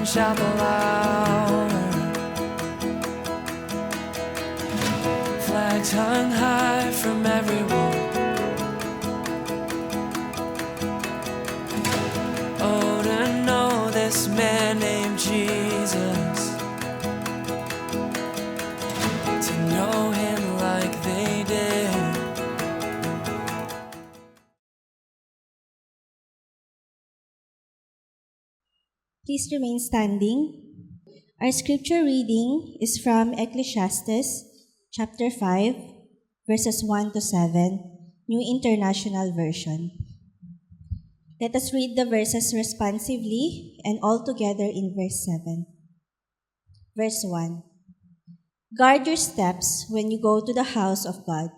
shout aloud. Flags hung high from every wall. Oh, to know this man named Jesus, to know him like they did. Please remain standing. Our scripture reading is from Ecclesiastes chapter 5, verses 1 to 7, New International Version. Let us read the verses responsively and all together in verse 7. Verse 1. Guard your steps when you go to the house of God.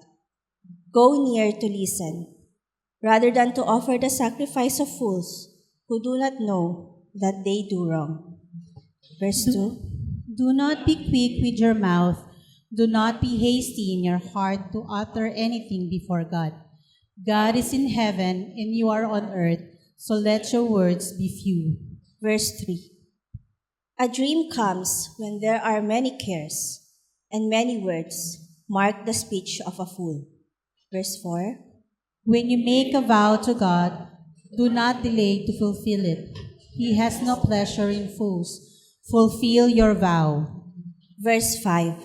Go near to listen, rather than to offer the sacrifice of fools who do not know that they do wrong. Verse 2. Do not be quick with your mouth. Do not be hasty in your heart to utter anything before God. God is in heaven and you are on earth, so let your words be few. Verse 3. A dream comes when there are many cares, and many words mark the speech of a fool. Verse 4. When you make a vow to God, do not delay to fulfill it. He has no pleasure in fools. Fulfill your vow. Verse 5.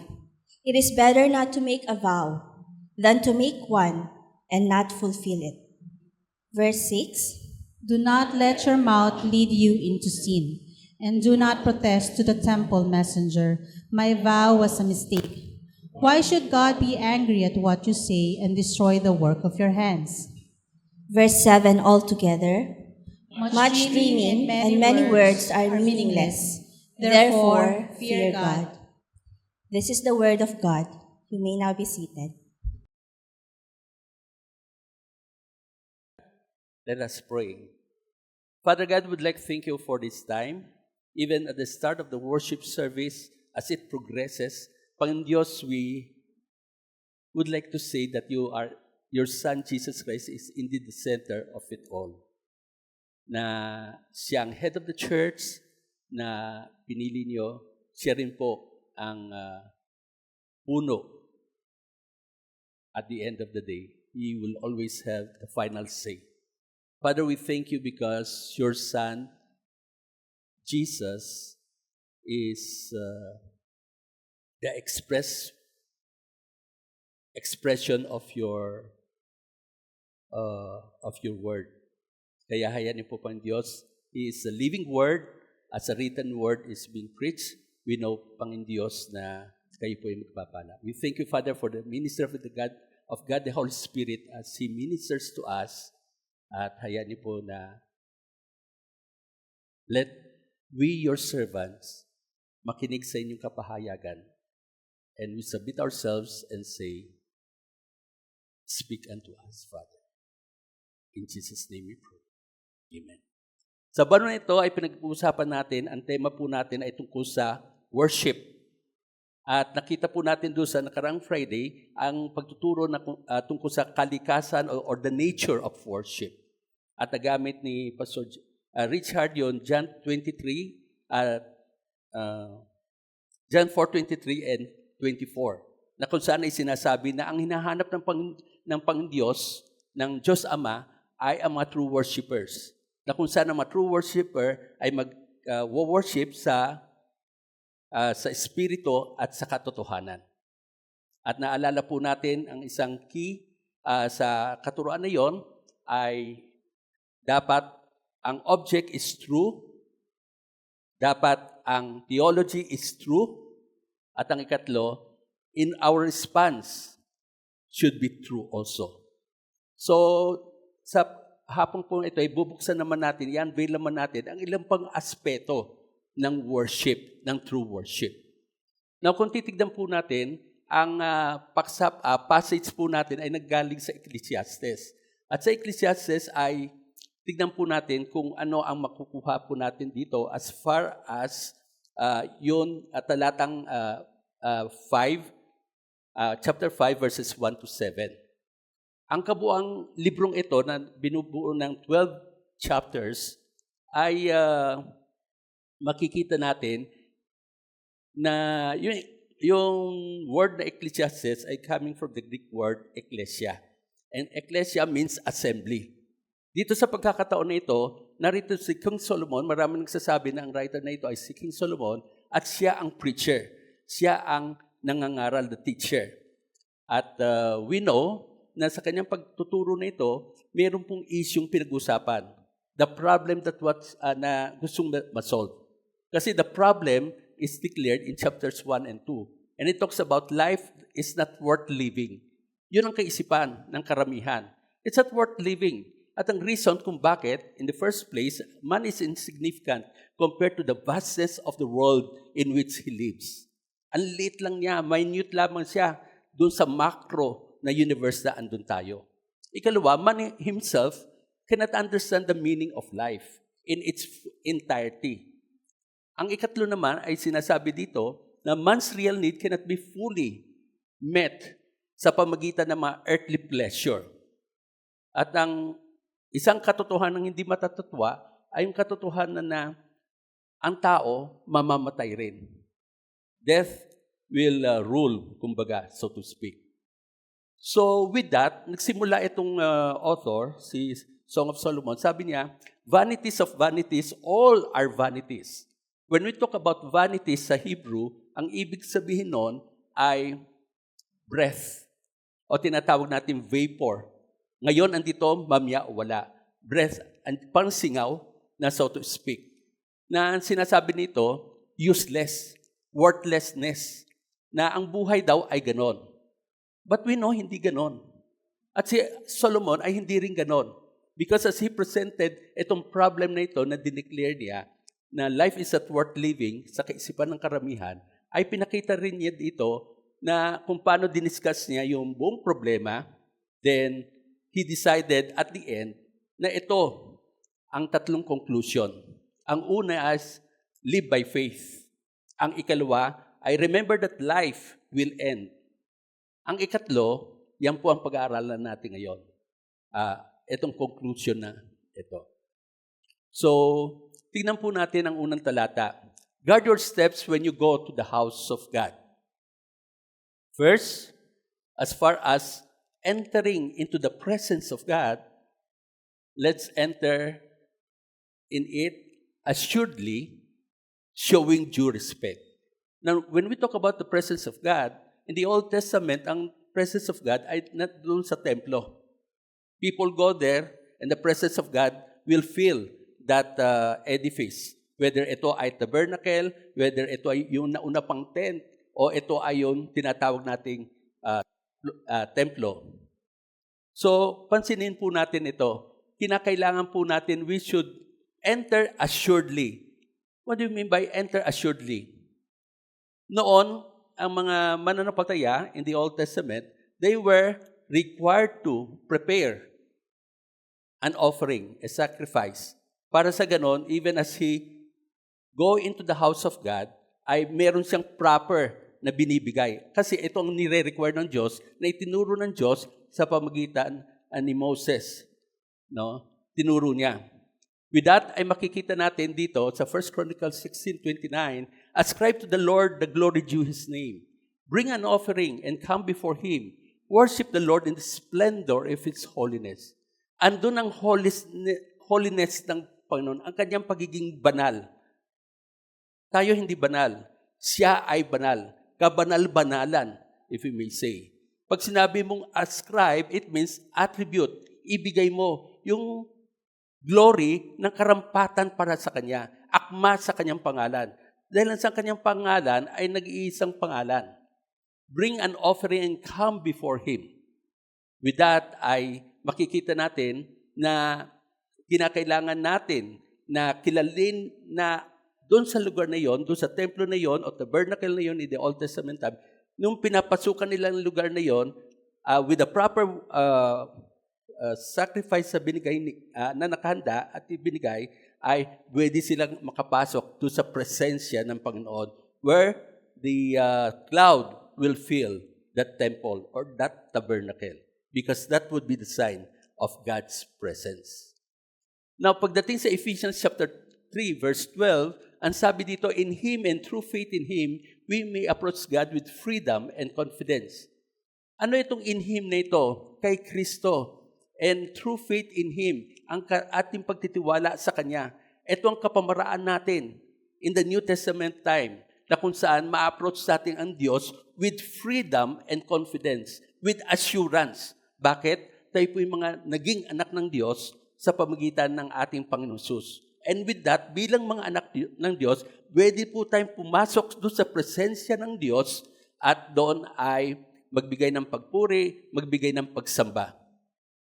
It is better not to make a vow than to make one and not fulfill it. Verse 6. Do not let your mouth lead you into sin, and do not protest to the temple messenger, my vow was a mistake. Why should God be angry at what you say and destroy the work of your hands? Verse 7 altogether. Much dreaming and many words are meaningless. Therefore, fear God. This is the word of God. You may now be seated. Let us pray. Father God, would like to thank you for this time. Even at the start of the worship service, as it progresses, Panginoon Diyos, we would like to say that your Son, Jesus Christ, is indeed the center of it all. Na siyang head of the church na pinili niyo, siya rin po ang puno. At the end of the day, He will always have the final say. Father, we thank you because your Son, Jesus, is the expression of your word. Kaya hayaan niyo po pang Diyos, He is a living word. As a written word is being preached, we know, Panginoon Diyos, na kayo po ay magpapala. We thank you, Father, for the ministry of God, the Holy Spirit, as He ministers to us. At hayaan niyo po na let we, your servants, makinig sa inyong kapahayagan. And we submit ourselves and say, speak unto us, Father. In Jesus' name we pray. Amen. Sa banyo na ito ay pinag-uusapan natin, ang tema po natin ay tungkol sa worship. At nakita po natin doon sa nakarang Friday, ang pagtuturo na tungkol sa kalikasan or the nature of worship. At nagamit ni Pastor Richard yon, John 4:23 and 24, na kung saan ay sinasabi na ang hinahanap ng Panginoon ng Diyos Ama, ay ang mga true worshipers. Na kung saan ang mga true worshiper ay mag-worship sa espiritu at sa katotohanan. At naalala po natin ang isang key sa katuruan na yon ay dapat ang object is true, dapat ang theology is true, at ang ikatlo, in our response should be true also. So, sa hapon po ito ay bubuksan naman natin, i-unveil naman natin ang ilang pang aspeto ng worship, ng true worship. Now, kung titignan po natin, ang passage po natin ay naggaling sa Ecclesiastes. At sa Ecclesiastes ay tignan po natin kung ano ang makukuha po natin dito as far as yun talatang 5, chapter 5 verses 1 to 7. Ang kabuang librong ito na binubuo ng 12 chapters ay makikita natin na yung word na Ecclesiastes ay coming from the Greek word ecclesia. And ecclesia means assembly. Dito sa pagkakataon na ito, narito si King Solomon, maraming nagsasabi na ang writer na ito ay si King Solomon at siya ang preacher. Siya ang nangangaral, the teacher. At we know na sa kanyang pagtuturo na ito, mayroon pong isyong pinag-usapan. The problem that na gustong ma-solve. Kasi the problem is declared in chapters 1 and 2. And it talks about life is not worth living. Yun ang kaisipan ng karamihan. It's not worth living. At ang reason kung bakit, in the first place, man is insignificant compared to the vastness of the world in which he lives. Ang liit lang niya, minute lamang siya doon sa macro na universe na andun tayo. Ikalawa, man himself cannot understand the meaning of life in its entirety. Ang ikatlo naman ay sinasabi dito na man's real need cannot be fully met sa pamagitan ng mga earthly pleasure. At ang isang katotohanan ng hindi matatatwa ay yung katotohanan na ang tao mamamatay rin. Death will rule, kumbaga, so to speak. So with that, nagsimula itong author, si Song of Solomon, sabi niya, vanities of vanities, all are vanities. When we talk about vanities sa Hebrew, ang ibig sabihin nun ay breath, o tinatawag natin vapor. Ngayon, andito, mamaya o wala. Breath, parang singaw na so to speak. Na sinasabi nito, useless, worthlessness, na ang buhay daw ay ganon. But we know, hindi ganon. At si Solomon ay hindi rin ganon. Because as he presented itong problem na ito na dineclare niya, na life is not worth living sa kaisipan ng karamihan, ay pinakita rin niya dito na kung paano diniscuss niya yung buong problema, then he decided at the end na ito ang tatlong conclusion. Ang una is live by faith. Ang ikalawa ay remember that life will end. Ang ikatlo, yan po ang pag-aaralan natin ngayon. Itong conclusion na ito. So, tingnan po natin ang unang talata. Guard your steps when you go to the house of God. First, as far as entering into the presence of God, let's enter in it assuredly, showing due respect. Now, when we talk about the presence of God, in the Old Testament, ang presence of God ay not doon sa templo. People go there and the presence of God will fill that edifice. Whether ito ay tabernacle, whether ito ay yung nauna pang tent, o ito ay yung tinatawag nating templo. So, pansinin po natin ito. Kinakailangan po natin, we should enter assuredly. What do you mean by enter assuredly? Noon, ang mga mananampalataya in the Old Testament, they were required to prepare an offering, a sacrifice. Para sa ganon, even as he go into the house of God, ay meron siyang proper na binibigay. Kasi ito ang nire-require ng Diyos, na itinuro ng Diyos sa pamagitan ni Moses. No? Tinuro niya. With that, ay makikita natin dito sa 1 Chronicles 16:29, ascribe to the Lord the glory due His name. Bring an offering and come before Him. Worship the Lord in the splendor of His holiness. Andun ang holiness ng Panginoon, ang kanyang pagiging banal. Tayo hindi banal. Siya ay banal. Kabanal-banalan, if you may say. Pag sinabi mong ascribe, it means attribute. Ibigay mo yung glory ng karampatan para sa Kanya. Akma sa Kanyang pangalan. Dahil sa Kanyang pangalan ay nag-iisang pangalan. Bring an offering and come before Him. With that ay makikita natin na kinakailangan natin na kilalin na doon sa lugar na yon, doon sa templo na yon o tabernacle na yon in the Old Testament time, nung pinapasukan nila ng lugar na yon, with the proper sacrifice sa binigay na nakahanda at ibinigay, ay pwede silang makapasok doon sa presensya ng Panginoon where the cloud will fill that temple or that tabernacle because that would be the sign of God's presence. Now, pagdating sa Ephesians chapter 3, verse 12, Ang sabi dito, in Him and through faith in Him, we may approach God with freedom and confidence. Ano itong in Him na ito? Kay Kristo. And through faith in Him, ang ating pagtitiwala sa Kanya. Ito ang kapamaraan natin in the New Testament time na kung saan ma-approach natin ang Diyos with freedom and confidence, with assurance. Bakit? Tayo po yung mga naging anak ng Diyos sa pamagitan ng ating Panginoon Jesus. And with that, bilang mga anak ng Diyos, pwede po tayong pumasok doon sa presensya ng Diyos at doon ay magbigay ng pagpuri, magbigay ng pagsamba.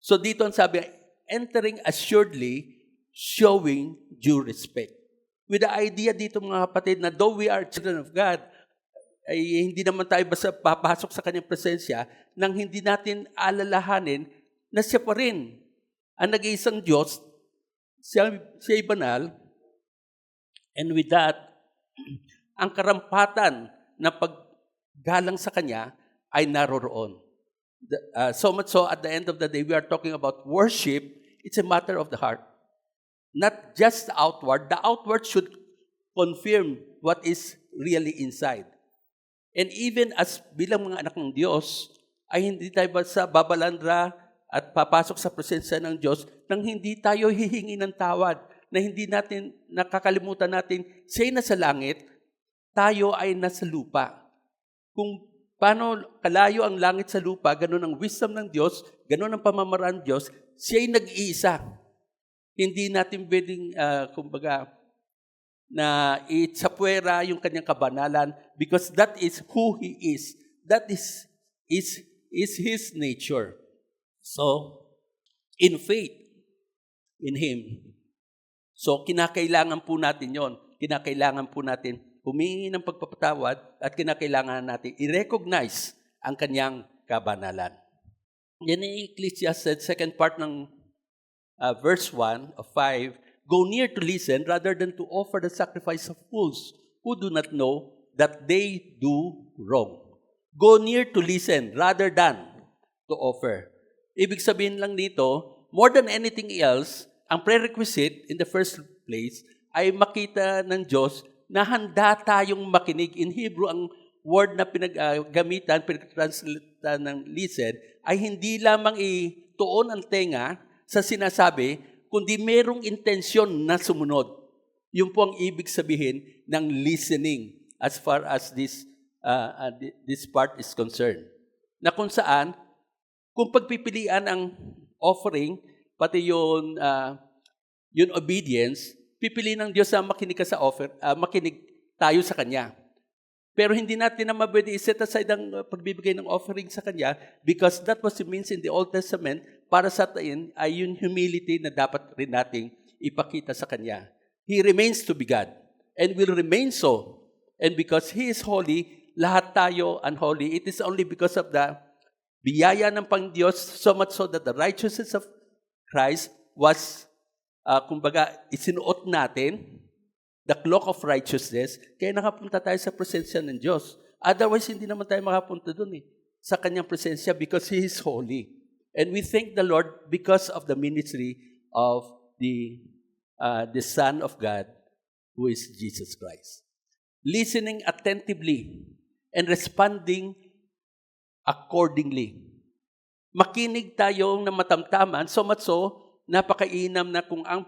So dito ang sabi, entering assuredly, showing due respect. With the idea dito mga kapatid na though we are children of God, ay hindi naman tayo basta papasok sa kanyang presensya nang hindi natin alalahanin na siya pa rin ang nag-iisang Diyos, siya'y banal, and with that, ang karampatan na paggalang sa Kanya ay naroroon. So much so, at the end of the day, we are talking about worship. It's a matter of the heart. Not just the outward. The outward should confirm what is really inside. And even as bilang mga anak ng Diyos, ay hindi tayo basta babalandra at papasok sa presensya ng Diyos nang hindi tayo hihingi ng tawad, na hindi natin nakakalimutan natin, siya'y nasa langit, tayo ay nasa lupa. Kung paano kalayo ang langit sa lupa, ganun ang wisdom ng Diyos, ganun ang pamamaraan ng Diyos, siya'y nag-iisa. Hindi natin pwedeng, na itsapwera yung kanyang kabanalan because that is who He is. That is His nature. So, in faith in Him. So, kinakailangan po natin yon. Kinakailangan po natin humingi ng pagpapatawad at kinakailangan natin i-recognize ang kanyang kabanalan. Yan ang Ecclesiastes, second part ng verse 1 of 5, go near to listen rather than to offer the sacrifice of fools who do not know that they do wrong. Go near to listen rather than to offer. Ibig sabihin lang dito, more than anything else, ang prerequisite in the first place ay makita ng Diyos na handa tayong makinig. In Hebrew, ang word na pinag-translate ng listen ay hindi lamang ituon ang tenga sa sinasabi, kundi merong intensyon na sumunod. Yun po ang ibig sabihin ng listening as far as this part is concerned. Na kung saan, kung pagpipilian ang offering, pati yung obedience, pipiliin ng Diyos na makinig ka sa makinig tayo sa Kanya. Pero hindi natin na mabwede i-set aside ang pagbibigay ng offering sa Kanya because that was the means in the Old Testament para sa atin ay yung humility na dapat rin nating ipakita sa Kanya. He remains to be God and will remain so. And because He is holy, lahat tayo unholy. It is only because of the biyaya ng Pangdiyos, so much so that the righteousness of Christ was, isinuot natin, the cloak of righteousness, kaya nakapunta tayo sa presensya ng Diyos. Otherwise, hindi naman tayo makapunta dun sa Kanyang presensya because He is holy. And we thank the Lord because of the ministry of the Son of God, who is Jesus Christ. Listening attentively and responding accordingly. Makinig tayo na matamtaman, so much so, napakainam na kung ang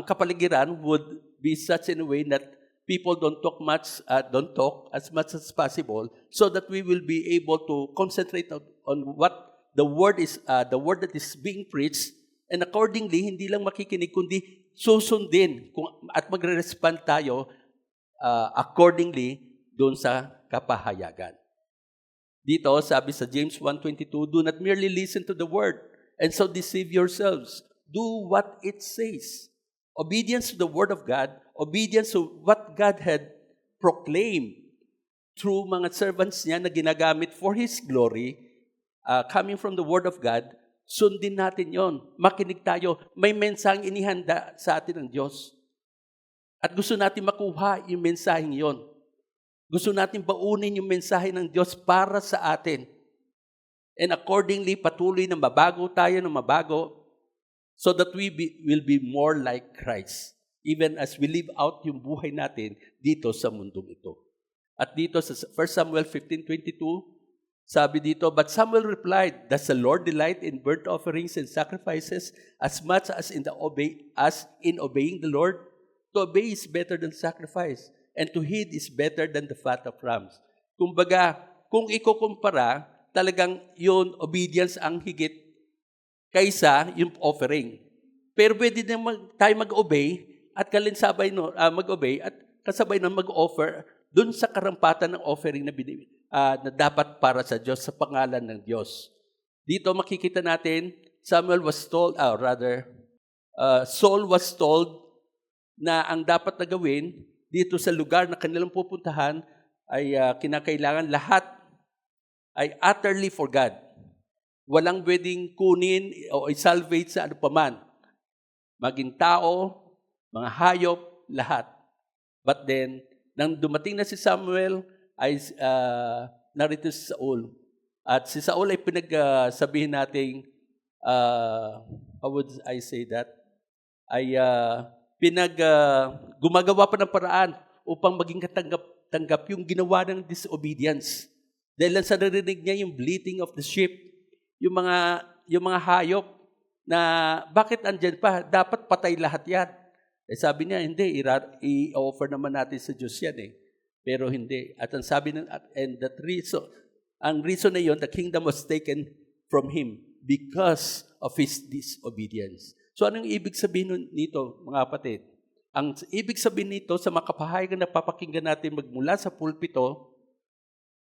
kapaligiran would be such in a way that people don't talk as much as possible, so that we will be able to concentrate on what the word that is being preached, and accordingly, hindi lang makikinig, kundi susundin at magre-respond tayo accordingly doon sa kapahayagan. Dito, sabi sa James 1:22, do not merely listen to the word and so deceive yourselves. Do what it says. Obedience to the word of God, obedience to what God had proclaimed through mga servants niya na ginagamit for His glory, coming from the word of God, sundin natin yon. Makinig tayo. May mensaheng inihanda sa atin ng Diyos. At gusto natin makuha yung mensaheng yon. Gusto natin baunin yung mensahe ng Diyos para sa atin. And accordingly, patuloy na mabago tayo, so that we will be more like Christ. even as we live out yung buhay natin dito sa mundong ito. At dito sa 1 Samuel 15:22, sabi dito, "But Samuel replied, Does the Lord delight in burnt offerings and sacrifices as much as in obeying the Lord? To obey is better than sacrifice, and to heed is better than the fat of rams." Kumbaga, kung ikukumpara, talagang yun, obedience ang higit kaysa yung offering. Pero pwede din tayo mag-obey at mag-obey at kasabay na mag-offer dun sa karampatan ng offering na dapat para sa Diyos, sa pangalan ng Diyos. Dito makikita natin, Saul was told na ang dapat na gawin dito sa lugar na kanilang pupuntahan ay kinakailangan lahat ay utterly for God. Walang pwedeng kunin o i-salvage sa ano paman. Maging tao, mga hayop, lahat. But then, nang dumating na si Samuel, ay narito si Saul. At si Saul ay pinagsabihin nating, how would I say that? Ay gumagawa pa ng paraan upang maging katanggap yung ginawa ng disobedience. Dahil lang sa narinig niya yung bleating of the sheep, yung mga hayop na bakit andyan pa? Dapat patay lahat yan. Eh sabi niya, hindi, i-offer naman natin sa Diyos yan eh. Pero hindi. At ang sabi ang reason na yon, the kingdom was taken from him because of his disobedience. So anong ibig sabihin nito, mga kapatid? Ang ibig sabihin nito sa makapahayagan na papakinggan natin magmula sa pulpito,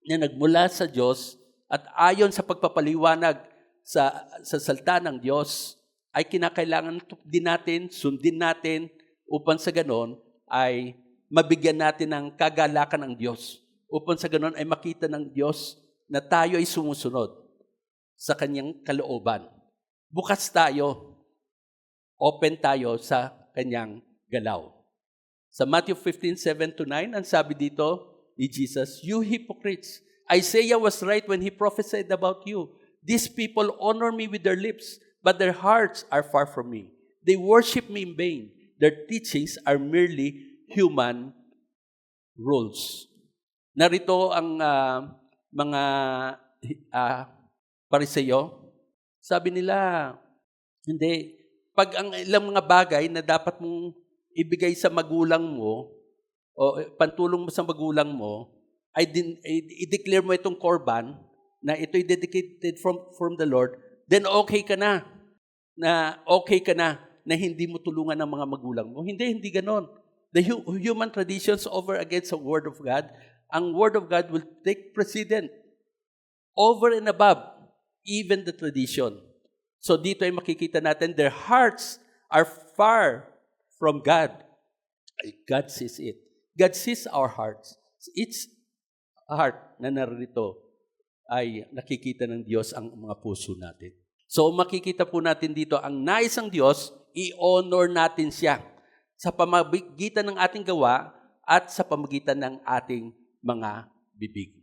na nagmula sa Diyos at ayon sa pagpapaliwanag sa salita ng Diyos, ay kinakailangan din natin, sundin natin, upang sa ganon ay mabigyan natin ng kagalakan ng Diyos. Upang sa ganon ay makita ng Diyos na tayo ay sumusunod sa Kanyang kalooban. Bukas tayo, open tayo sa Kanyang galaw. Sa Matthew 15:7-9, ang sabi dito ni Jesus, "You hypocrites, Isaiah was right when he prophesied about you. These people honor me with their lips, but their hearts are far from me. They worship me in vain. Their teachings are merely human rules." Narito ang mga Pariseo. Sabi nila, hindi. Pag ang ilang mga bagay na dapat mong ibigay sa magulang mo o pantulong mo sa magulang mo, ay i-declare mo itong korban na ito'y dedicated from the Lord, then okay ka na na hindi mo tulungan ng mga magulang mo. Hindi ganon. The human traditions over against the Word of God, ang Word of God will take precedent over and above even the tradition. So dito ay makikita natin, their hearts are far from God. God sees it. God sees our hearts. Each heart na narito ay nakikita ng Diyos ang mga puso natin. So makikita po natin dito, ang nais ng Diyos, i-honor natin siya sa pamagitan ng ating gawa at sa pamagitan ng ating mga bibig.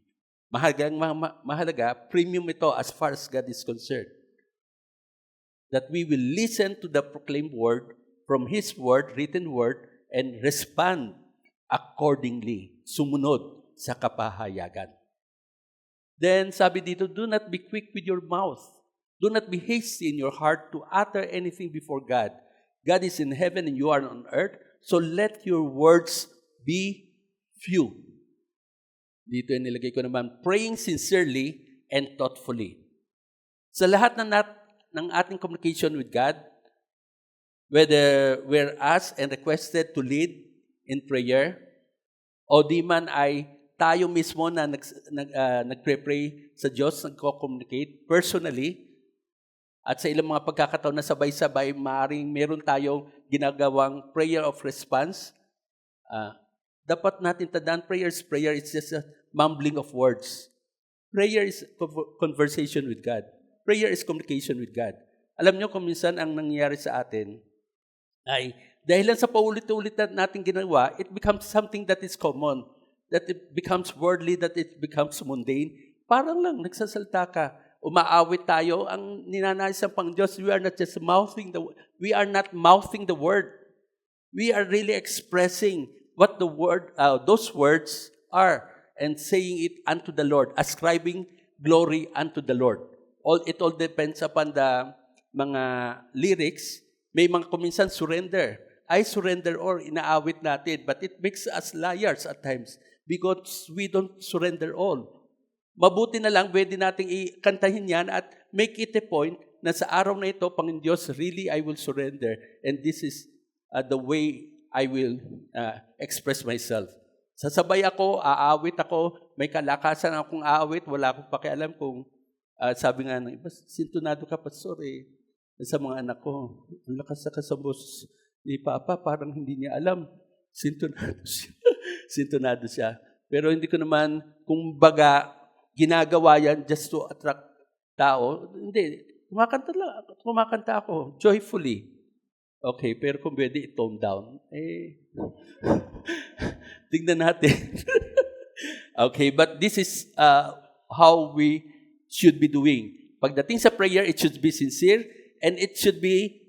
Mahalaga, premium ito as far as God is concerned. That we will listen to the proclaimed word from His word, written word, and respond accordingly. Sumunod sa kapahayagan. Then, sabi dito, do not be quick with your mouth. Do not be hasty in your heart to utter anything before God. God is in heaven and you are on earth, so let your words be few. Dito nilagay ko naman, praying sincerely and thoughtfully. Sa lahat ng ating communication with God, whether we're asked and requested to lead in prayer, o di man ay tayo mismo na nagpre-pray sa Diyos, nagko-communicate personally, at sa ilang mga pagkakataon na sabay-sabay, maaaring meron tayong ginagawang prayer of response. Dapat natin tandaan, prayer is just a mumbling of words. Prayer is conversation with God. Prayer is communication with God. Alam niyo kung minsan ang nangyayari sa atin ay dahil lang sa paulit-ulit natin ginawa, it becomes something that is common, that it becomes worldly, that it becomes mundane. Parang lang, nagsasalta ka, umaawit tayo, ang ninanais ng Pangdiyos, we are not mouthing the word. we are really expressing what those words are and saying it unto the Lord, ascribing glory unto the Lord. It all depends upon the mga lyrics. May mga kuminsan surrender. I surrender all, inaawit natin. But it makes us liars at times because we don't surrender all. Mabuti na lang, pwede nating ikantahin yan at make it a point na sa araw na ito, Panginoon Diyos, really I will surrender. And this is the way I will express myself. Sasabay ako, aawit ako, may kalakasan akong aawit, wala akong pakialam kung sabi nga ng iba, sintonado ka, Pastor, sa mga anak ko. Ang lakas sa kasabos ni Papa, parang hindi niya alam. Sintonado siya. Sintonado siya. Pero hindi ko naman, kung baga, ginagawa yan just to attract tao. Hindi. Kumakanta ako, joyfully. Okay, pero kung pwede i-tone down, tignan natin. Okay, but this is how we should be doing. Pagdating sa prayer, it should be sincere and it should be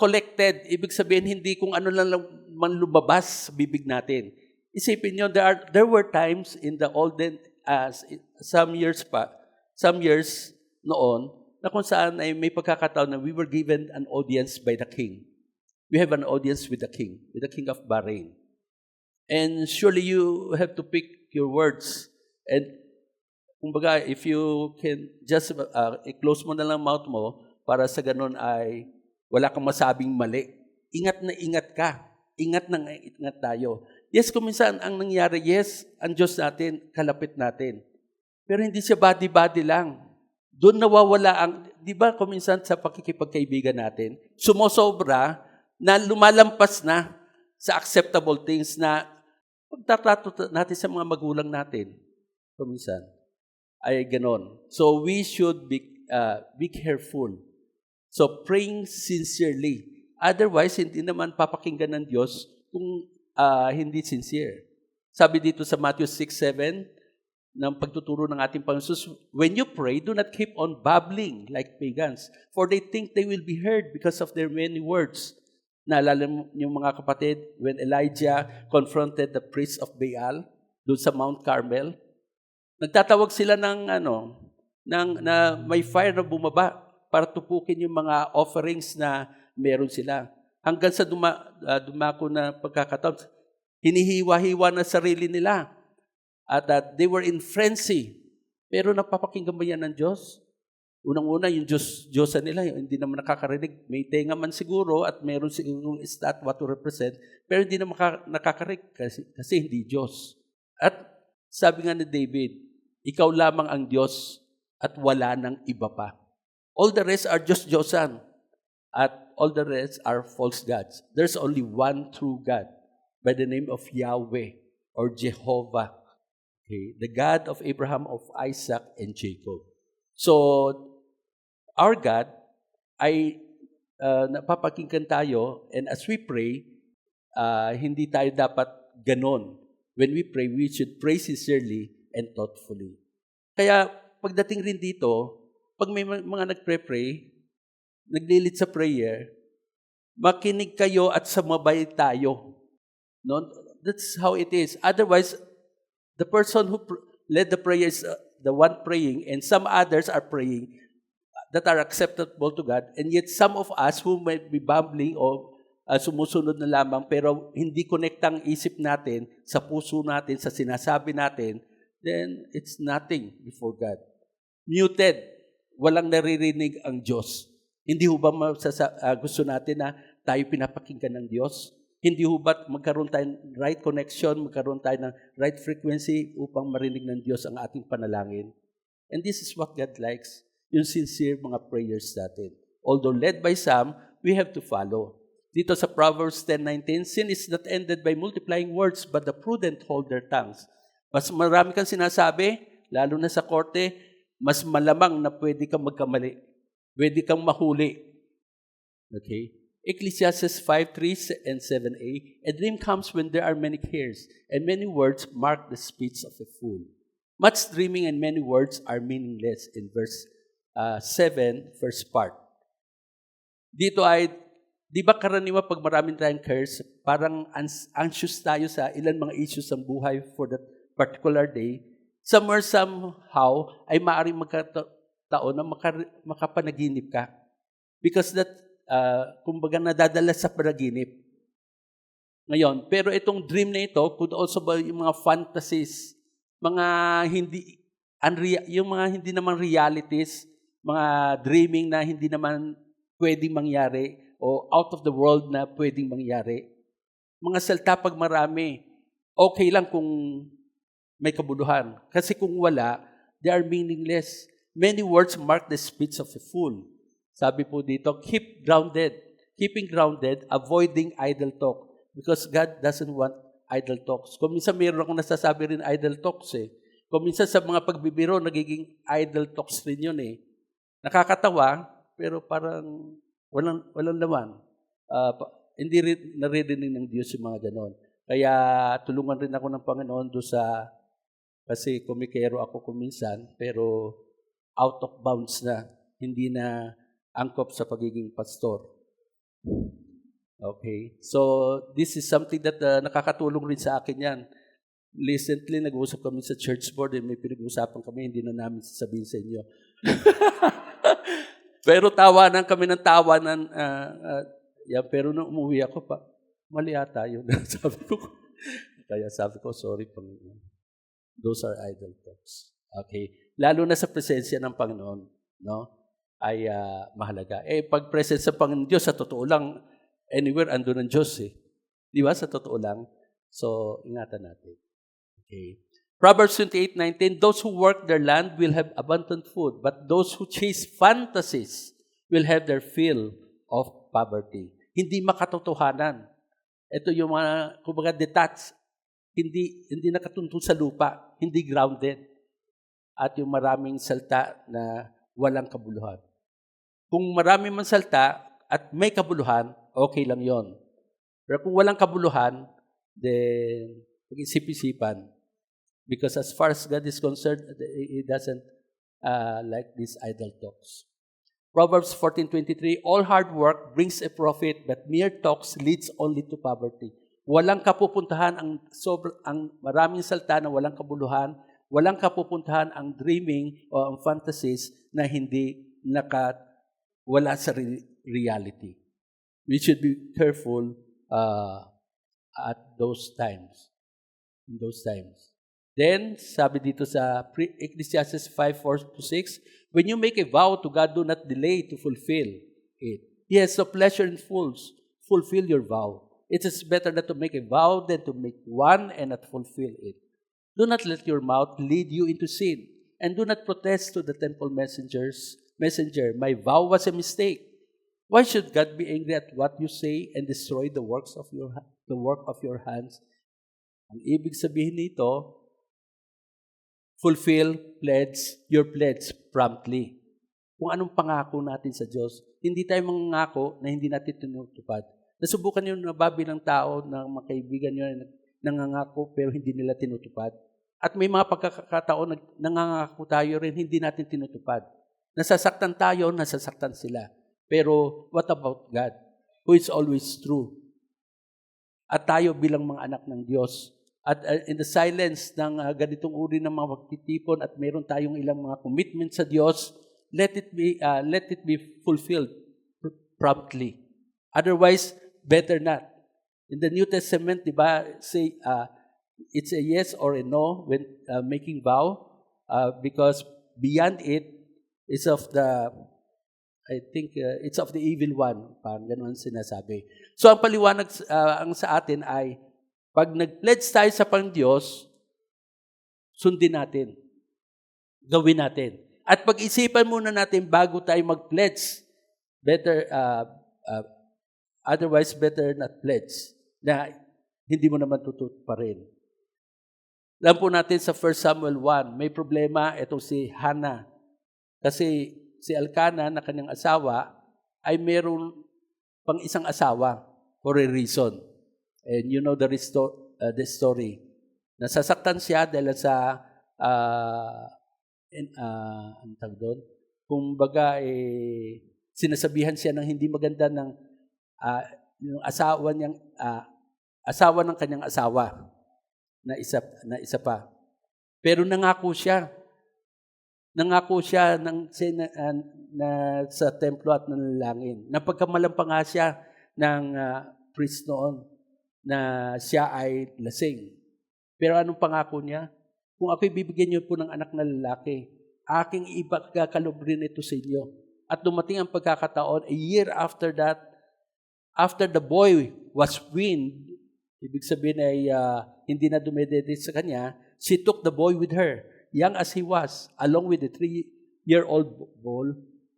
collected. Ibig sabihin, hindi kung ano lang man lumabas sa bibig natin. Isipin nyo, there were times in the olden, some years noon, na kung saan ay may pagkakataon na we were given an audience by the king. We have an audience with the king of Bahrain. And surely you have to pick your words. And kumbaga, if you can just i-close mo na lang mouth mo para sa ganun ay wala kang masabing mali. Ingat na ingat ka. Ingat na ingat tayo. Yes, kung minsan ang nangyari, yes, ang Diyos natin, kalapit natin. Pero hindi siya body-body lang. Doon nawawala ang, di ba kung minsan sa pakikipagkaibigan natin, sumosobra na lumalampas na sa acceptable things na pagtatrato natin sa mga magulang natin. Kung minsan ay ganon. So we should be careful. So praying sincerely. Otherwise, hindi naman papakinggan ng Diyos kung hindi sincere. Sabi dito sa Matthew 6:7, ng pagtuturo ng ating Panginoon Jesus, when you pray, do not keep on babbling like pagans, for they think they will be heard because of their many words. Naalala niyo mga kapatid, when Elijah confronted the priests of Baal doon sa Mount Carmel, nagtatawag sila na may fire na bumaba para tupukin yung mga offerings na meron sila. Hanggang sa dumako na pagkakataon, hinihiwa-hiwa na sarili nila. At that they were in frenzy. Pero napapakinggan ba yan ng Diyos? Unang-una, yung Diyosan nila, hindi naman nakakarinig. May tenga man siguro at meron siguro estatwa to represent, pero hindi naman nakakarinig kasi hindi Diyos. At sabi nga ni David, ikaw lamang ang Diyos at wala nang iba pa. All the rest are just Diyosan at all the rest are false gods. There's only one true God by the name of Yahweh or Jehovah. Okay, the God of Abraham, of Isaac, and Jacob. So, our God ay napapakinggan tayo, and as we pray, hindi tayo dapat ganon. When we pray, we should pray sincerely and thoughtfully. Kaya, pagdating rin dito, pag may mga nagpre-pray, naglilit sa prayer, makinig kayo at sumabay tayo. No? That's how it is. Otherwise, the person who led the prayer is the one praying, and some others are praying that are acceptable to God, and yet some of us who might be bumbling o sumusunod na lamang, pero hindi connect ang isip natin sa puso natin, sa sinasabi natin, then it's nothing before God. Muted, walang naririnig ang Diyos. Hindi ho ba gusto natin na tayo pinapakinggan ng Diyos? Hindi ho ba't magkaroon tayo ng right connection, magkaroon tayo ng right frequency upang marinig ng Diyos ang ating panalangin? And this is what God likes, yung sincere mga prayers natin. Although led by some, we have to follow. Dito sa Proverbs 10:19, sin is not ended by multiplying words, but the prudent hold their tongues. Mas marami kang sinasabi, lalo na sa korte, mas malamang na pwede kang magkamali. Pwede kang mahuli. Okay? Ecclesiastes 5:3 and 7a, a dream comes when there are many cares, and many words mark the speech of a fool. Much dreaming and many words are meaningless in verse 7, first part. Dito ay Di ba karaniwan pag maraming tayong cares, parang anxious tayo sa ilan mga issues ng buhay for that particular day. Somewhere, somehow, ay maaaring magkataon na makapanaginip ka. Because that, kumbaga, nadadala sa panaginip. Ngayon, pero itong dream na ito could also be yung mga fantasies, mga yung mga hindi naman realities, mga dreaming na hindi naman pwedeng mangyari o out of the world na pwedeng mangyari. Mga salita pag marami, okay lang kung may kabuluhan. Kasi kung wala, they are meaningless. Many words mark the speech of a fool. Sabi po dito, keep grounded. Keeping grounded, avoiding idle talk. Because God doesn't want idle talks. Kung minsan mayroon akong nasasabi rin idle talks eh. Kung minsan sa mga pagbibiro, nagiging idle talks rin yun eh. Nakakatawa, pero parang walang laman. Hindi rin naririnig ng Diyos yung mga ganon. Kaya tulungan rin ako ng Panginoon doon kasi kumikero ako kuminsan, pero out of bounds na, hindi na angkop sa pagiging pastor. Okay? So, this is something that nakakatulong rin sa akin yan. Recently, nag-uusap kami sa church board, may pinag-uusapan kami, hindi na namin sasabihin sa inyo. Pero tawanan kami ng tawanan. Pero nung umuwi ako pa, mali ata yun. Kaya sabi ko, sorry Panginoon. Those are idle talks. Okay. Lalo na sa presensya ng Panginoon, no? Ay mahalaga. Pag presence sa Panginoon Diyos, sa totoo lang, anywhere andun ng Diyos eh. Di ba? Sa totoo lang. So, ingatan natin. Okay. Proverbs 28:19, those who work their land will have abundant food, but those who chase fantasies will have their fill of poverty. Hindi makatotohanan. Ito yung mga, kumbaga, detached. Hindi nakatuntun sa lupa. Hindi grounded. At yung maraming salta na walang kabuluhan. Kung marami man salta at may kabuluhan, okay lang yon. Pero kung walang kabuluhan, then mag-isip-isipan. Because as far as God is concerned, He doesn't like these idle talks. Proverbs 14:23, all hard work brings a profit, but mere talks leads only to poverty. Walang kapupuntahan ang maraming salita na walang kabuluhan, walang kapupuntahan ang dreaming o ang fantasies na hindi wala sa reality. We should be careful at those times. In those times. Then, sabi dito sa Ecclesiastes 5:4-6, when you make a vow to God, do not delay to fulfill it. He has no pleasure in fools. Fulfill your vow. It is better not to make a vow than to make one and not fulfill it. Do not let your mouth lead you into sin, and do not protest to the temple messenger, my vow was a mistake. Why should God be angry at what you say and destroy the work of your hands? Ang ibig sabihin nito, fulfill your pledge promptly. Kung anong pangako natin sa Diyos, hindi tayo mangangako na hindi natin tinutupad. Nasubukan yung nababilang tao na mga kaibigan nyo na nangangako pero hindi nila tinutupad. At may mga pagkakataon na nangangako tayo rin, hindi natin tinutupad. Nasasaktan tayo, nasasaktan sila. Pero what about God, who is always true? At tayo bilang mga anak ng Diyos, at in the silence ng ganitong uri ng mga pagtitipon at meron tayong ilang mga commitment sa Diyos, let it be fulfilled promptly. Otherwise, better not. In the New Testament, di ba, say it's a yes or a no when making vow, because beyond it is of the it's of the evil one. Parang ganun sinasabi. So ang paliwanag ang sa atin ay pag nag-pledge tayo sa Pangdiyos, sundin natin. Gawin natin. At pag-isipan muna natin bago tayo mag-pledge. Otherwise, better not pledge. Na hindi mo naman pa rin. Alam po natin sa 1 Samuel 1, may problema itong si Hannah. Kasi si Elkanah na kanyang asawa ay mayroon pang isang asawa for a reason. And you know the story. Nasasaktan siya dahil sa ang tawag doon? Kumbaga, sinasabihan siya ng hindi maganda ng yung asawa ng kanyang asawa na isa pa. Pero nangako siya sa templo at nanalangin. Napagkamalampa nga siya ng priest noon na siya ay lasing. Pero anong pangako niya? Kung ako'y bibigyan niyo po ng anak na lalaki, aking ipagkakalob rin ito sa inyo. At dumating ang pagkakataon, a year after that, after the boy was weaned, ibig sabihin ay hindi na dumedede sa kanya, she took the boy with her, young as he was, along with the 3-year-old bowl,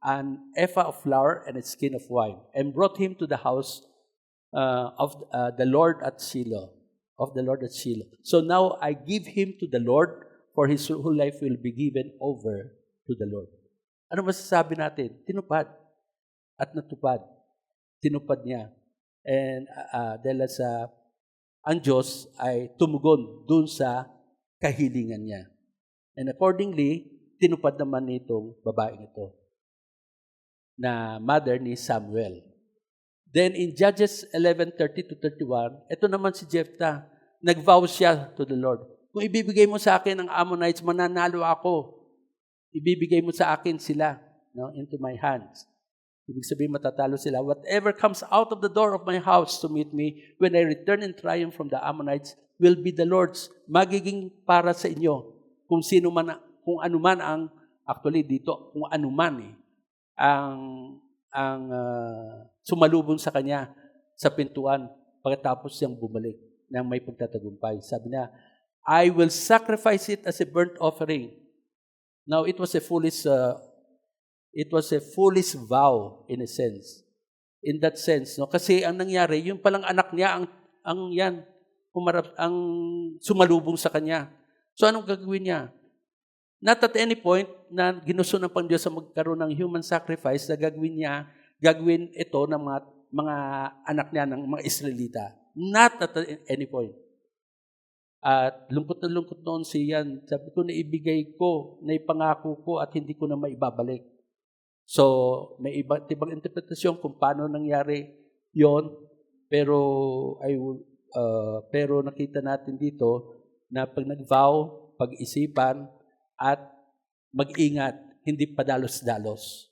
an ephah of flour and a skin of wine, and brought him to the house of the Lord at Shiloh. So now I give him to the Lord, for his whole life will be given over to the Lord. Ano masasabi natin? Tinupad at natupad. Tinupad niya. And dahil ang Diyos ay tumugon dun sa kahilingan niya. And accordingly, tinupad naman nitong babaeng ito na mother ni Samuel. Then in Judges 11:30-31, ito naman si Jephthah, nag-vow siya to the Lord. Kung ibibigay mo sa akin ang Ammonites, mananalo ako. Ibibigay mo sa akin sila, into my hands. Ibig sabihin matatalo sila. Whatever comes out of the door of my house to meet me, when I return in triumph from the Ammonites, will be the Lord's. Magiging para sa inyo. Kung ano man ang, actually dito, kung ano man ang sumalubong sa kanya sa pintuan pagkatapos siyang bumalik ng may pagtatagumpay. Sabi niya, I will sacrifice it as a burnt offering. Now, it was a foolish vow in a sense. In that sense, no? Kasi ang nangyari, yung palang anak niya ang sumalubong sa kanya. So anong gagawin niya? Not at any point na ginusto ng Panginoon sa magkaroon ng human sacrifice na gagawin ito ng mga anak niya ng mga Israelita. Not at any point. At lungkot na lungkot noon siyan. Sabi ko, naibigay ko, naipangako ko at hindi ko na maibabalik. So, may iba't ibang interpretasyon kung paano nangyari yon, pero nakita natin dito na pag nag-vow, pag-isipan, at mag-ingat, hindi padalos-dalos.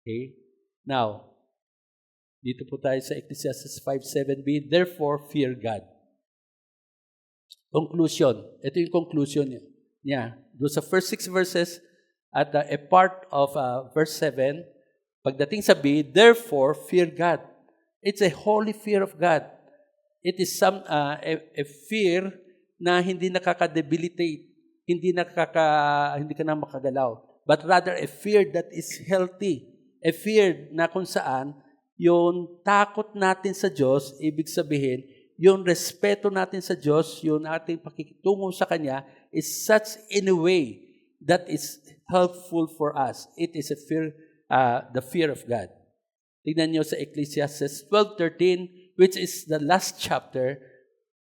Okay? Now, dito po tayo sa Ecclesiastes 5:7b, therefore fear God. Conclusion. Ito yung conclusion niya. Doon sa first 6 verses at a part of verse 7, pagdating sa B, therefore fear God. It's a holy fear of God. It is a fear na hindi nakaka-debilitate, hindi ka na makagalaw, but rather a fear that is healthy. A fear na kung saan yung takot natin sa Diyos, ibig sabihin, yung respeto natin sa Diyos, yung ating pakikitungo sa Kanya, is such in a way that is helpful for us. It is a fear, the fear of God. Tignan nyo sa Ecclesiastes 12:13, which is the last chapter.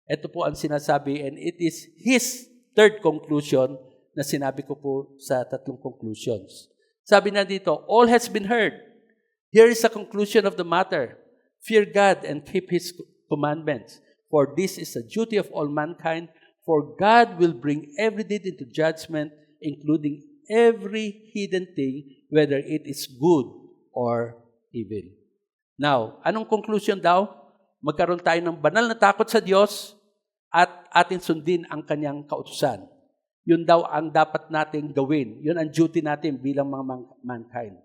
Ito po ang sinasabi, and it is his third conclusion na sinabi ko po sa 3 conclusions. Sabi na dito, all has been heard. Here is the conclusion of the matter. Fear God and keep His commandments. For this is the duty of all mankind. For God will bring every deed into judgment, including every hidden thing, whether it is good or evil. Now, anong conclusion daw? Magkaroon tayo ng banal na takot sa Diyos at atin sundin ang Kanyang kautusan. Yun daw ang dapat nating gawin. Yun ang duty natin bilang mga mankind.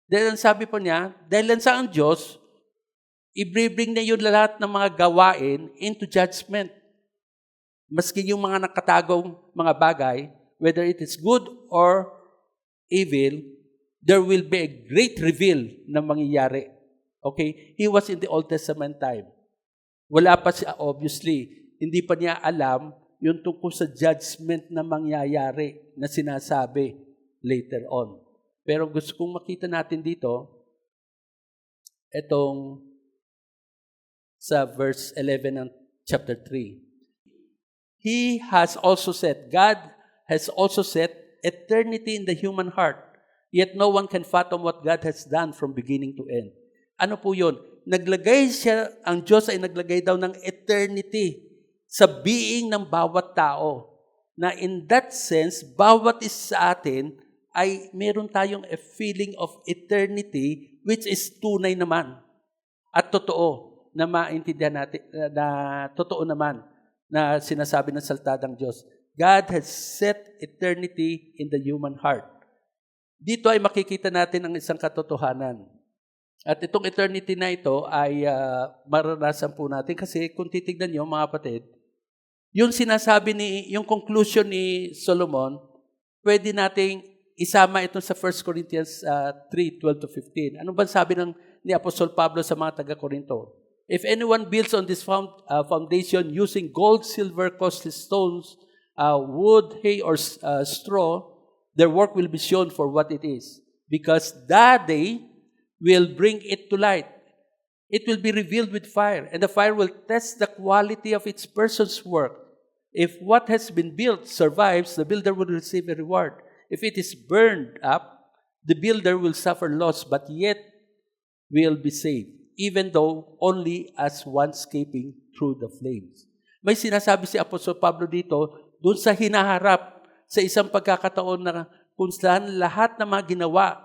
Dahil ang sabi po niya, dahil lang sa ang Diyos, i-bring niya yung lahat ng mga gawain into judgment. Maski yung mga nakatagong mga bagay, whether it is good or evil, there will be a great reveal na mangyayari. Okay? He was in the Old Testament time. Wala pa siya, obviously, hindi pa niya alam yung tungkol sa judgment na mangyayari na sinasabi later on. Pero gusto kong makita natin dito, itong sa verse 11 ng chapter 3. He has also said, God has also set eternity in the human heart, yet no one can fathom what God has done from beginning to end. Ano po yun? ang Diyos ay naglagay daw ng eternity sa being ng bawat tao. Na in that sense, bawat isa sa atin ay meron tayong a feeling of eternity which is tunay naman at totoo na maintindihan natin, na totoo naman na sinasabi ng salita ng Diyos. God has set eternity in the human heart. Dito ay makikita natin ang isang katotohanan. At itong eternity na ito ay maranasan po natin kasi kung titignan niyo mga kapatid, yung yung conclusion ni Solomon, pwede nating isama ito sa 1 Corinthians 3:12-15. Ano ba sabi ni Apostol Pablo sa mga taga-Corinto? If anyone builds on this foundation using gold, silver, costly stones, wood, hay, or straw, their work will be shown for what it is. Because that day will bring it to light. It will be revealed with fire, and the fire will test the quality of its person's work. If what has been built survives, the builder will receive a reward. If it is burned up, the builder will suffer loss, but yet will be saved, even though only as one escaping through the flames. May sinasabi si Apostol Pablo dito, doon sa hinaharap, sa isang pagkakataon na kung saan lahat ng mga ginawa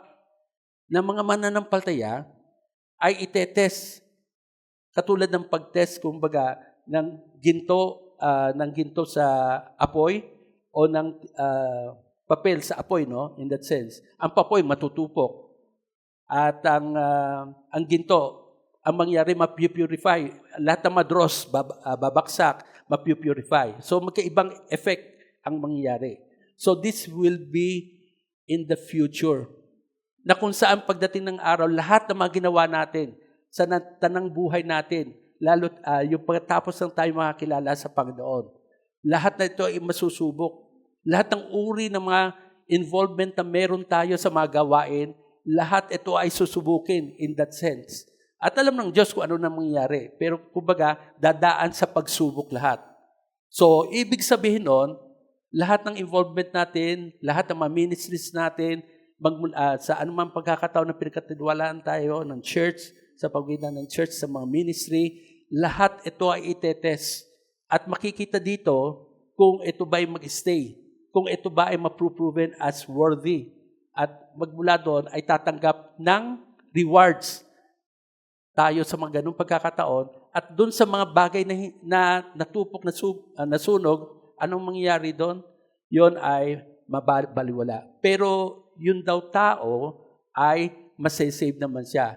ng mga mananampalataya ay itetest. Katulad ng pagtest, kumbaga, ng ginto sa apoy o ng papel sa apoy, no? In that sense. Ang papoy matutupok. At ang ginto, ang mangyari mapupurify. Lahat ng madros babaksak, mapupurify. So magkaibang effect ang mangyayari. So this will be in the future. Na kung saan pagdating ng araw, lahat ng mga ginawa natin sa tanang buhay natin, lalo yung pagkatapos ng tayo makakilala sa Panginoon. Lahat na ito ay masusubok. Lahat ng uri ng mga involvement na meron tayo sa mga gawain, lahat ito ay susubukin in that sense. At alam ng Diyos kung ano na mangyayari. Pero kumbaga, dadaan sa pagsubok lahat. So, ibig sabihin nun, lahat ng involvement natin, lahat ng mga ministries natin, sa anumang pagkakataon na pinagkatiwalaan tayo ng church, sa paggitan ng church, sa mga ministry, lahat ito ay itetest. At makikita dito kung ito ba ay mag-stay, kung ito ba ay ma-proven as worthy. At magmula doon ay tatanggap ng rewards tayo sa mga ganung pagkakataon. At doon sa mga bagay na natupok na sunog, anong mangyayari doon? Yon ay mabaliwala. Pero yun daw tao ay masasave naman siya.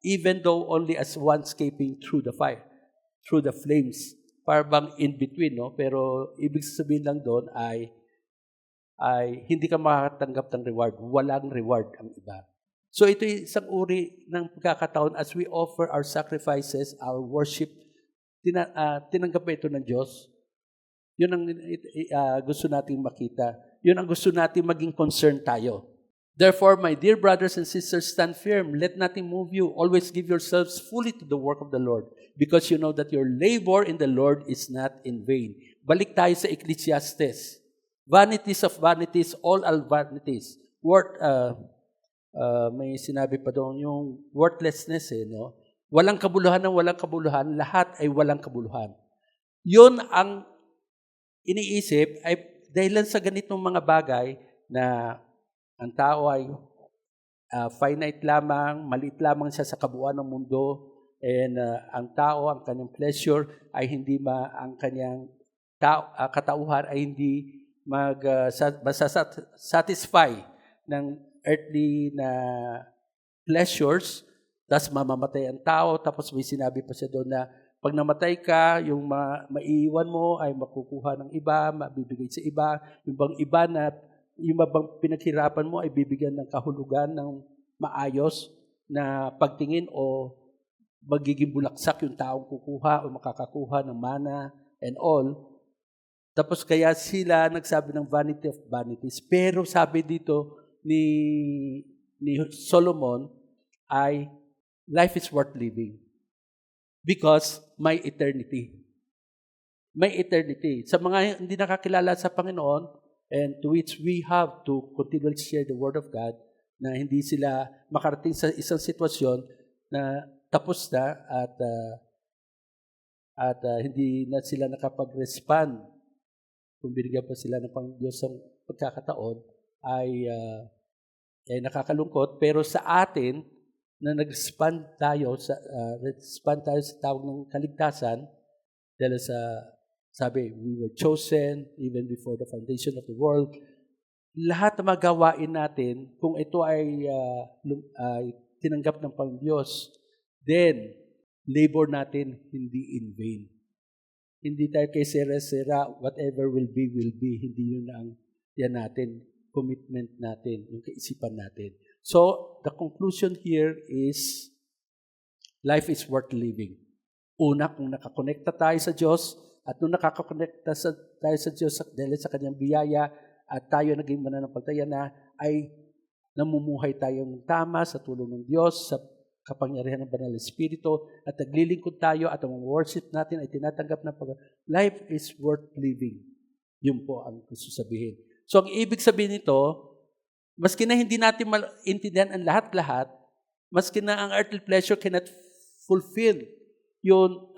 Even though only as one escaping through the fire, through the flames. Parang in between, no? Pero ibig sabihin lang doon ay hindi ka makakatanggap ng reward. Walang reward ang iba. So ito ay isang uri ng pagkakataon as we offer our sacrifices, our worship, tinanggap ba ito ng Diyos? Yun ang gusto nating makita. Yun ang gusto nating maging concern tayo. Therefore, my dear brothers and sisters, stand firm. Let nothing move you. Always give yourselves fully to the work of the Lord, because you know that your labor in the Lord is not in vain. Balik tayo sa Ecclesiastes. Vanities of vanities, all are vanities. May sinabi pa doon, yung worthlessness, no? Walang kabuluhan ng walang kabuluhan, lahat ay walang kabuluhan. Yun ang iniisip ay dahilan sa ganitong mga bagay na ang tao ay finite lamang, maliit lamang siya sa kabuuan ng mundo, and ang tao, ang kanyang pleasure ay hindi ang kanyang katauhan ay hindi satisfy ng earthly na pleasures, tapos mamamatay ang tao, tapos may sinabi pa siya doon na pag namatay ka, yung maiiwan mo ay makukuha ng iba, mabibigay sa iba, yung bang iba na yung bang pinaghirapan mo ay bibigyan ng kahulugan ng maayos na pagtingin o magiging bulaksak yung taong kukuha o makakakuha ng mana and all. Tapos kaya sila nagsabi ng vanity of vanities. Pero sabi dito ni Solomon ay life is worth living because may eternity. May eternity. Sa mga hindi nakakilala sa Panginoon, and to which we have to continually share the Word of God, na hindi sila makarating sa isang sitwasyon na tapos na at hindi na sila nakapag-respond kung binigyan pa sila ng Diyos ng pagkakataon ay nakakalungkot. Pero sa atin na nag-respond tayo sa tawag ng kaligtasan dahil sa sabi, we were chosen even before the foundation of the world. Lahat ng magawain natin, kung ito ay tinanggap ng Pangdiyos, then labor natin hindi in vain. Hindi tayo kay sera-sera, whatever will be, hindi yun ang yan natin, commitment natin, yung kaisipan natin. So, the conclusion here is, life is worth living. Una, kung nakakonekta tayo sa Diyos, at nung nakakakonekta tayo sa Diyos dahil sa Kanyang biyaya, at tayo naging mananampalataya na, ay namumuhay tayong tama sa tulong ng Diyos, sa kapangyarihan ng Banal na Espiritu, at naglilingkod tayo at ang worship natin ay tinatanggap na life is worth living. Yun po ang gusto sabihin. So, ang ibig sabihin nito, maski na hindi natin maintindihan ang lahat-lahat, maski na ang earthly pleasure cannot fulfill yung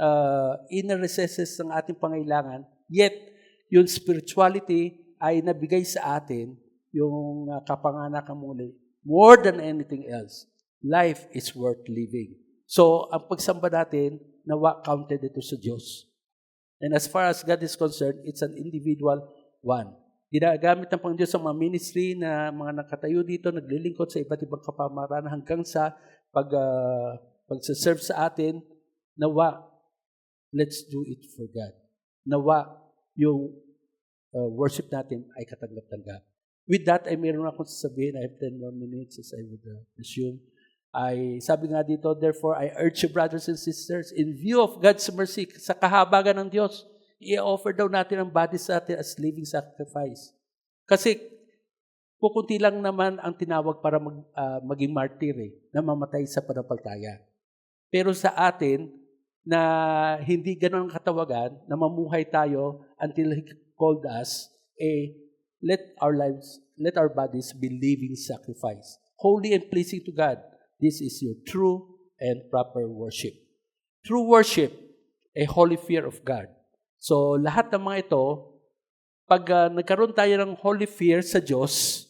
inner recesses ng ating pangailangan, yet yung spirituality ay nabigay sa atin yung kapanganakan muli. More than anything else, life is worth living. So, ang pagsamba natin, nawa counted ito sa Diyos. And as far as God is concerned, it's an individual one. Ginagamit ng Panginoon sa mga ministry na mga nakatayo dito, naglilingkod sa iba't ibang kapamaran hanggang sa pag-serve sa atin, nawa, let's do it for God. Nawa, yung worship natin ay katanggap-tanggap. With that, ay meron akong sasabihin. I have 10 more minutes as I would assume. Sabi nga dito, therefore, I urge you, brothers and sisters, in view of God's mercy, sa kahabagan ng Diyos, i-offer daw natin ang body sa atin as living sacrifice. Kasi, kukunti lang naman ang tinawag para maging martyr, na mamatay sa pananampalataya. Pero sa atin, na hindi ganun ang katawagan, na mamuhay tayo until He called us, let our bodies be living sacrifice, holy and pleasing to God. This is your true and proper worship. True worship, a holy fear of God. So, lahat ng mga ito, pag nagkaroon tayo ng holy fear sa Diyos,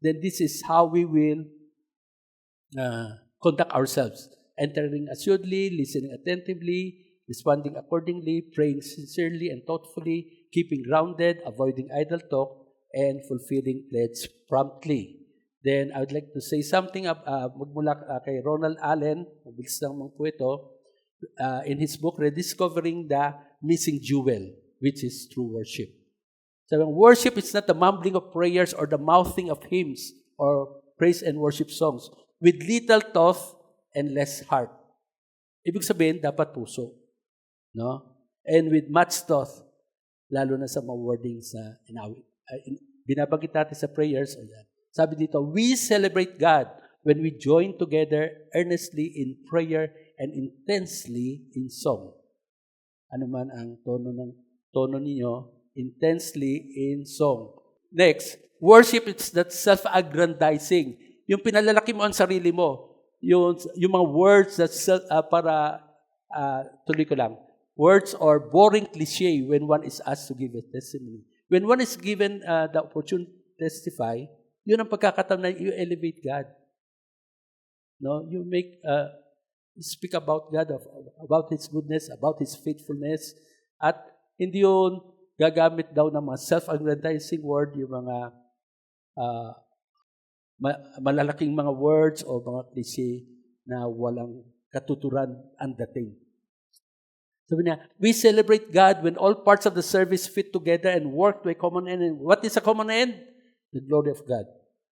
then this is how we will conduct ourselves. Entering assuredly, listening attentively, responding accordingly, praying sincerely and thoughtfully, keeping grounded, avoiding idle talk, and fulfilling pledge promptly. Then, I would like to say something magmula kay Ronald Allen, mabilis lang mga po ito, in his book, Rediscovering the Missing Jewel, which is true worship. So, worship is not the mumbling of prayers or the mouthing of hymns or praise and worship songs with little thought and less heart. Ibig sabihin, dapat puso. No? And with much thought, lalo na sa mga wordings na binabagit natin sa prayers. Sabi dito, we celebrate God when we join together earnestly in prayer and intensely in song. Ano man ang tono ninyo, intensely in song. Next, worship is that self-aggrandizing. Yung pinalalaki mo ang sarili mo. Yung mga words that tuloy ko lang. Words or boring cliche when one is asked to give a testimony. When one is given the opportunity to testify, yun ang pagkakataon na you elevate God. No, you speak about God, about His goodness, about His faithfulness, at hindi yun gagamit daw ng mga self-aggrandizing word, yung mga malalaking mga words o mga cliche na walang katuturan ang dating. Sabi niya, we celebrate God when all parts of the service fit together and work to a common end. And what is a common end? The glory of God.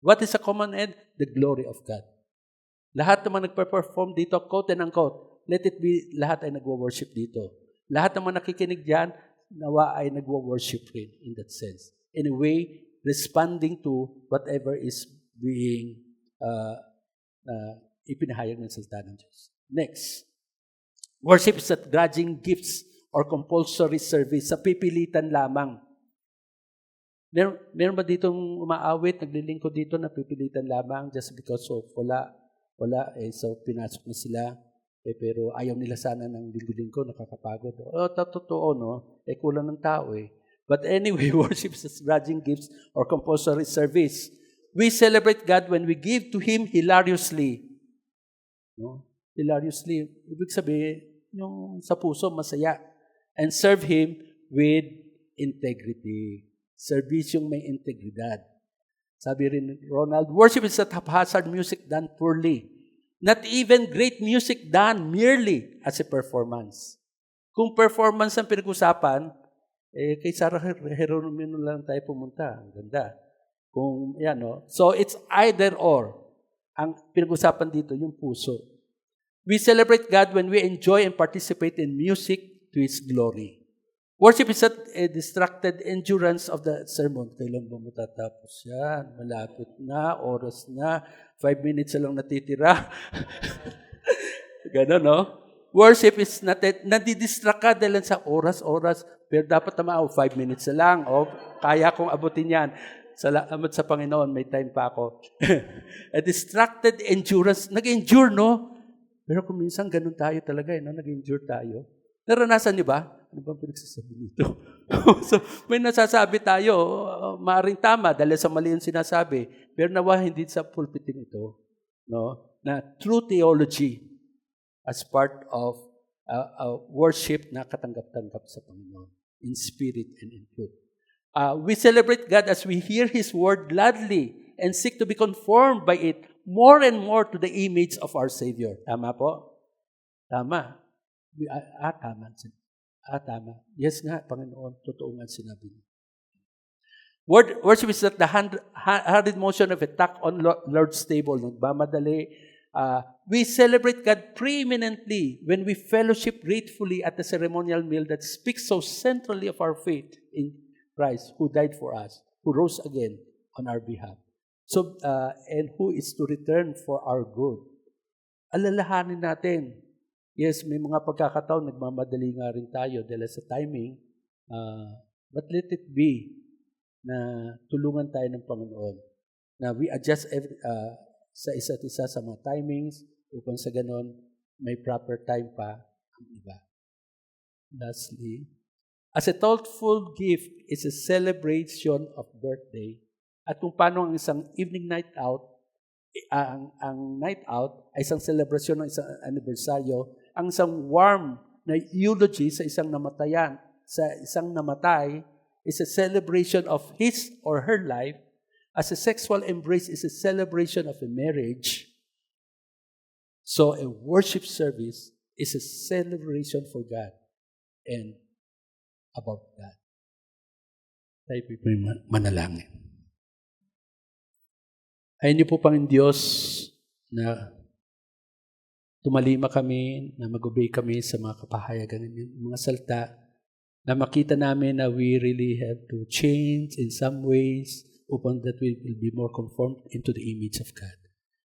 What is a common end? The glory of God. Lahat naman nagpe-perform dito, quote and unquote, let it be, lahat ay nagwo-worship dito. Lahat naman nakikinig diyan, nawa ay nagwo-worship rin in that sense. In a way, responding to whatever is being ipinahayag ng salita ng Diyos. Next, worship is not grudging gifts or compulsory service sa pipilitan lamang. Meron ba ditong umaawit, naglilingkod dito na pipilitan lamang just because of wala Wala, so pinasok na sila. Pero ayaw nila sana ng linggo-linggo, nakakapagod. Totoo, no? Kulang ng tao eh. But anyway, worship is grudging gifts or compulsory service. We celebrate God when we give to Him hilariously. No? Hilariously. Ibig sabihin, yung sa puso, masaya. And serve Him with integrity. Service yung may integridad. Sabi rin ni Ronald, worship is not haphazard music done poorly. Not even great music done merely as a performance. Kung performance ang pinag-usapan, kay Sarah Geronimo lang tayo pumunta. Ang ganda. Kung, yan, no? So, it's either or. Ang pinag-usapan dito, yung puso. We celebrate God when we enjoy and participate in music to His glory. Worship is not a distracted endurance of the sermon. Kailan ba matatapos yan? Malapit na, oras na, 5 minutes na lang natitira. Gano'n, no? Worship is not that, nadidistract ka dahil sa oras, pero dapat naman, 5 minutes na lang, kaya kong abutin yan. Salamat sa Panginoon, may time pa ako. A distracted endurance, nag-endure, no? Pero kung minsan ganun tayo talaga, no? Nag-endure tayo. Naranasan niyo ba? Ano bang pinagsasabi nito? So, may nasasabi tayo, maaaring tama dahil sa mali yung sinasabi, pero nawa hindi sa pulpiting ito, no? Na true theology as part of worship na katanggap-tanggap sa Panginoon in spirit and in truth. We celebrate God as we hear His word gladly and seek to be conformed by it more and more to the image of our Savior. Tama po? Tama. Tama. Yes nga, Panginoon, totoo nga sinabi niya. Worship is not the hurried motion of a tuck on Lord's table. Nagmamadali. We celebrate God preeminently when we fellowship gratefully at the ceremonial meal that speaks so centrally of our faith in Christ, who died for us, who rose again on our behalf. So, and who is to return for our good. Alalahanin natin. Yes, may mga pagkakataon, nagmamadali nga rin tayo dahil sa timing. But let it be na tulungan tayo ng Panginoon. Na we adjust sa isa't isa sa mga timings upang sa ganon, may proper time pa ang iba. Lastly, as a thoughtful gift is a celebration of birthday. At kung paano ang isang evening night out, ang night out ay isang celebration ng isang anibersaryo, ang isang warm na eulogy sa isang namatayan, sa isang namatay, is a celebration of his or her life, as a sexual embrace is a celebration of a marriage. So a worship service is a celebration for God and about God. Tayo po manalangin. Ayun niyo po, Panginoon Diyos, na tumalima kami, na mag-obey kami sa mga kapahayagan ng mga salita, na makita namin na we really have to change in some ways upang that we will be more conformed into the image of God.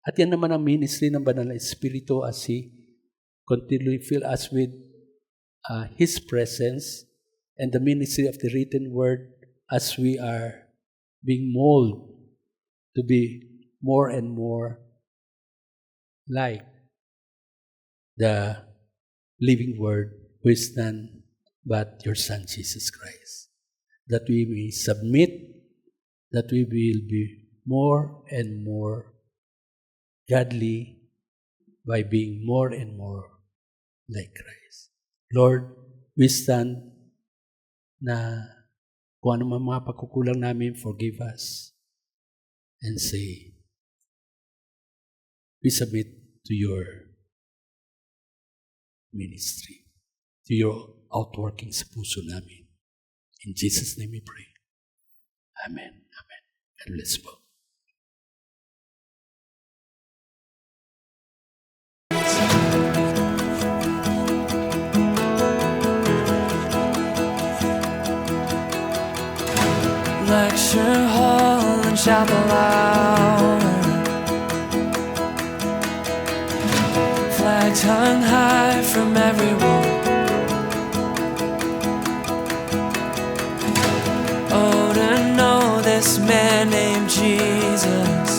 At yan naman ang ministry ng Banal na Espiritu as He continually fill us with His presence and the ministry of the written word as we are being molded to be more and more like the living word who is none but your Son, Jesus Christ. That we may submit, that we will be more and more godly by being more and more like Christ. Lord, we stand na kung ano mga pagkukulang namin, forgive us and say, we submit to your ministry, to your outworking sa puso namin. In Jesus' name we pray. Amen. Amen. And let's go. Lecture hall and chapel hour, flags hung high from every wall. Oh, to know this man named Jesus